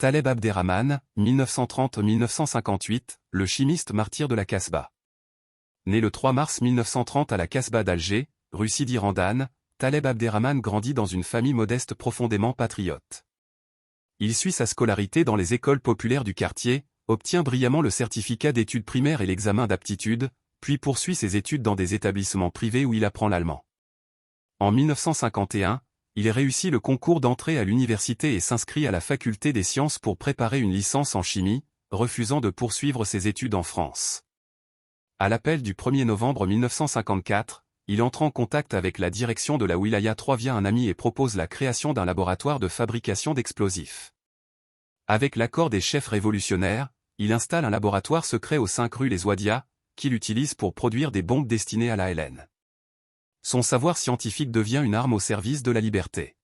Taleb Abderrahmane, 1930-1958, le chimiste martyr de la Casbah. Né le 3 mars 1930 à la Casbah d'Alger, rue Sidi Randane, Taleb Abderrahmane grandit dans une famille modeste profondément patriote. Il suit sa scolarité dans les écoles populaires du quartier, obtient brillamment le certificat d'études primaires et l'examen d'aptitude, puis poursuit ses études dans des établissements privés où il apprend l'allemand. En 1951, il réussit le concours d'entrée à l'université et s'inscrit à la faculté des sciences pour préparer une licence en chimie, refusant de poursuivre ses études en France. À l'appel du 1er novembre 1954, il entre en contact avec la direction de la Wilaya 3 via un ami et propose la création d'un laboratoire de fabrication d'explosifs. Avec l'accord des chefs révolutionnaires, il installe un laboratoire secret aux 5 rue Les Ouadias, qu'il utilise pour produire des bombes destinées à la LN. Son savoir scientifique devient une arme au service de la liberté.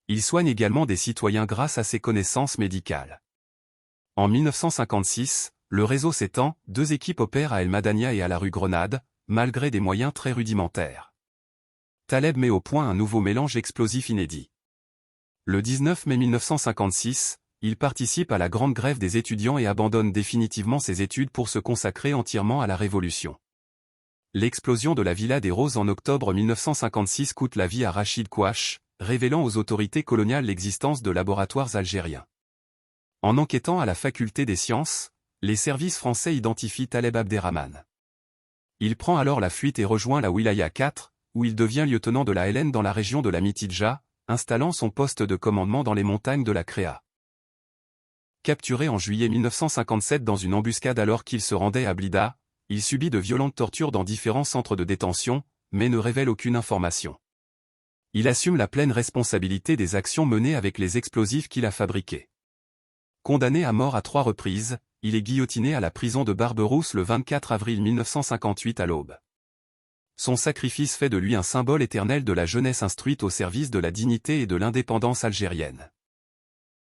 Il soigne également des citoyens grâce à ses connaissances médicales. En 1956, le réseau s'étend, 2 équipes opèrent à El Madania et à la rue Grenade, malgré des moyens très rudimentaires. Taleb met au point un nouveau mélange explosif inédit. Le 19 mai 1956, il participe à la grande grève des étudiants et abandonne définitivement ses études pour se consacrer entièrement à la Révolution. L'explosion de la Villa des Roses en octobre 1956 coûte la vie à Rachid Kouache, révélant aux autorités coloniales l'existence de laboratoires algériens. En enquêtant à la faculté des sciences, les services français identifient Taleb Abderrahmane. Il prend alors la fuite et rejoint la Wilaya 4, où il devient lieutenant de la LN dans la région de la Mitidja, installant son poste de commandement dans les montagnes de la Créa. Capturé en juillet 1957 dans une embuscade alors qu'il se rendait à Blida, il subit de violentes tortures dans différents centres de détention, mais ne révèle aucune information. Il assume la pleine responsabilité des actions menées avec les explosifs qu'il a fabriqués. Condamné à mort à 3 reprises, il est guillotiné à la prison de Barberousse le 24 avril 1958 à l'aube. Son sacrifice fait de lui un symbole éternel de la jeunesse instruite au service de la dignité et de l'indépendance algérienne.